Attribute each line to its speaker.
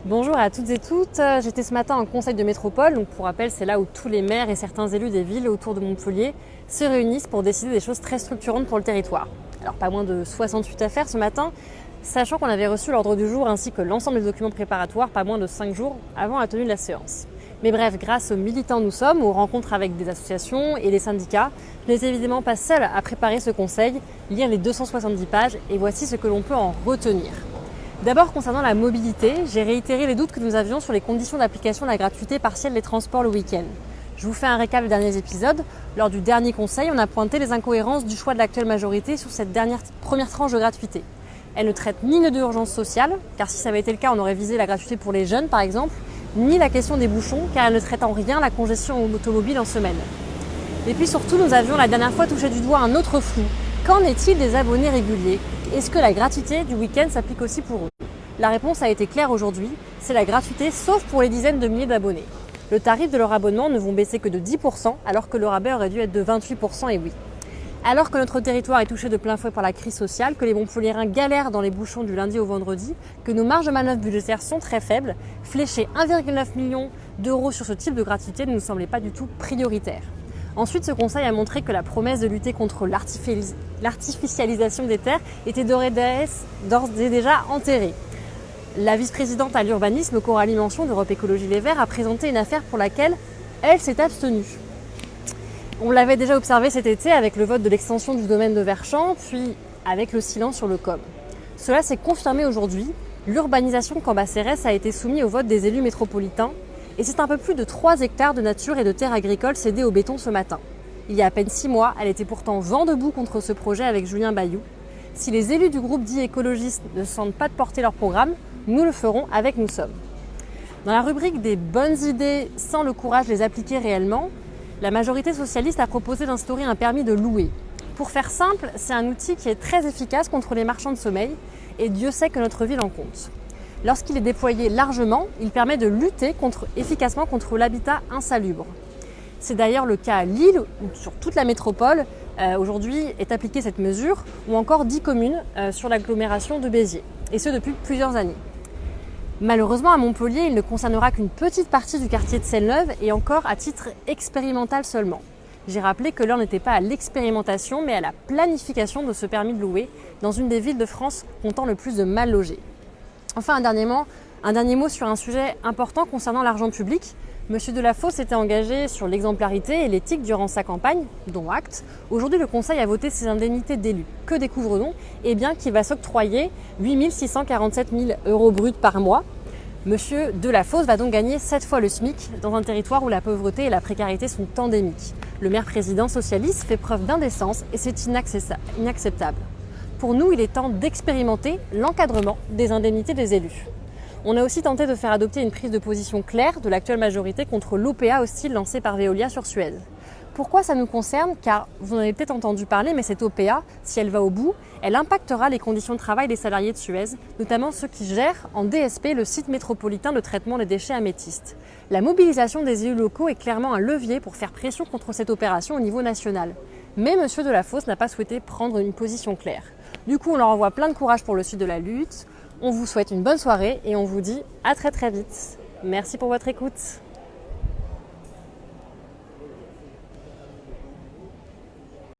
Speaker 1: Bonjour à toutes et toutes, j'étais ce matin en conseil de métropole, donc pour rappel c'est là où tous les maires et certains élus des villes autour de Montpellier se réunissent pour décider des choses très structurantes pour le territoire. Alors pas moins de 68 affaires ce matin, sachant qu'on avait reçu l'ordre du jour ainsi que l'ensemble des documents préparatoires pas moins de 5 jours avant la tenue de la séance. Mais bref, grâce aux militants nous sommes, aux rencontres avec des associations et des syndicats, je n'étais évidemment pas seule à préparer ce conseil, lire les 270 pages et voici ce que l'on peut en retenir. D'abord, concernant la mobilité, j'ai réitéré les doutes que nous avions sur les conditions d'application de la gratuité partielle des transports le week-end. Je vous fais un récap des derniers épisodes. Lors du dernier conseil, on a pointé les incohérences du choix de l'actuelle majorité sur cette première tranche de gratuité. Elle ne traite ni le d'urgence sociale, car si ça avait été le cas, on aurait visé la gratuité pour les jeunes par exemple, ni la question des bouchons, car elle ne traite en rien la congestion automobile en semaine. Et puis surtout, nous avions la dernière fois touché du doigt un autre flou. Qu'en est-il des abonnés réguliers ? Est-ce que la gratuité du week-end s'applique aussi pour eux ? La réponse a été claire aujourd'hui, c'est la gratuité sauf pour les dizaines de milliers d'abonnés. Le tarif de leur abonnement ne vont baisser que de 10% alors que le rabais aurait dû être de 28% et oui. Alors que notre territoire est touché de plein fouet par la crise sociale, que les Montpelliérains galèrent dans les bouchons du lundi au vendredi, que nos marges de manœuvre budgétaires sont très faibles, flécher 1,9 million d'euros sur ce type de gratuité ne nous semblait pas du tout prioritaire. Ensuite, ce conseil a montré que la promesse de lutter contre l'artificialisation des terres était d'ores et déjà enterrée. La vice-présidente à l'urbanisme, Coralie Menchon d'Europe Écologie Les Verts, a présenté une affaire pour laquelle elle s'est abstenue. On l'avait déjà observé cet été avec le vote de l'extension du domaine de Verchamp, puis avec le silence sur le COM. Cela s'est confirmé aujourd'hui. L'urbanisation Cambacérès a été soumise au vote des élus métropolitains et c'est un peu plus de 3 hectares de nature et de terres agricoles cédés au béton ce matin. Il y a à peine 6 mois, elle était pourtant vent debout contre ce projet avec Julien Bayou. Si les élus du groupe dit écologiste ne sentent pas de porter leur programme, nous le ferons avec Nous Sommes. Dans la rubrique des bonnes idées sans le courage de les appliquer réellement, la majorité socialiste a proposé d'instaurer un permis de louer. Pour faire simple, c'est un outil qui est très efficace contre les marchands de sommeil et Dieu sait que notre ville en compte. Lorsqu'il est déployé largement, il permet de lutter efficacement contre l'habitat insalubre. C'est d'ailleurs le cas à Lille, où sur toute la métropole, aujourd'hui est appliquée cette mesure, ou encore 10 communes sur l'agglomération de Béziers, et ce depuis plusieurs années. Malheureusement, à Montpellier, il ne concernera qu'une petite partie du quartier de Seine-Neuve, et encore à titre expérimental seulement. J'ai rappelé que l'heure n'était pas à l'expérimentation, mais à la planification de ce permis de louer dans une des villes de France comptant le plus de mal logés. Enfin, un dernier mot sur un sujet important concernant l'argent public. Monsieur Delafosse s'était engagé sur l'exemplarité et l'éthique durant sa campagne, dont acte. Aujourd'hui, le Conseil a voté ses indemnités d'élus. Que découvre-t-on ? Eh bien, qu'il va s'octroyer 8 647 000 euros bruts par mois. Monsieur Delafosse va donc gagner 7 fois le SMIC dans un territoire où la pauvreté et la précarité sont endémiques. Le maire-président socialiste fait preuve d'indécence et c'est inacceptable. Pour nous, il est temps d'expérimenter l'encadrement des indemnités des élus. On a aussi tenté de faire adopter une prise de position claire de l'actuelle majorité contre l'OPA hostile lancée par Veolia sur Suez. Pourquoi ça nous concerne ? Car vous en avez peut-être entendu parler, mais cette OPA, si elle va au bout, elle impactera les conditions de travail des salariés de Suez, notamment ceux qui gèrent en DSP le site métropolitain de traitement des déchets améthystes. La mobilisation des élus locaux est clairement un levier pour faire pression contre cette opération au niveau national. Mais M. Delafosse n'a pas souhaité prendre une position claire. Du coup, on leur envoie plein de courage pour le suite de la lutte. On vous souhaite une bonne soirée et on vous dit à très très vite. Merci pour votre écoute.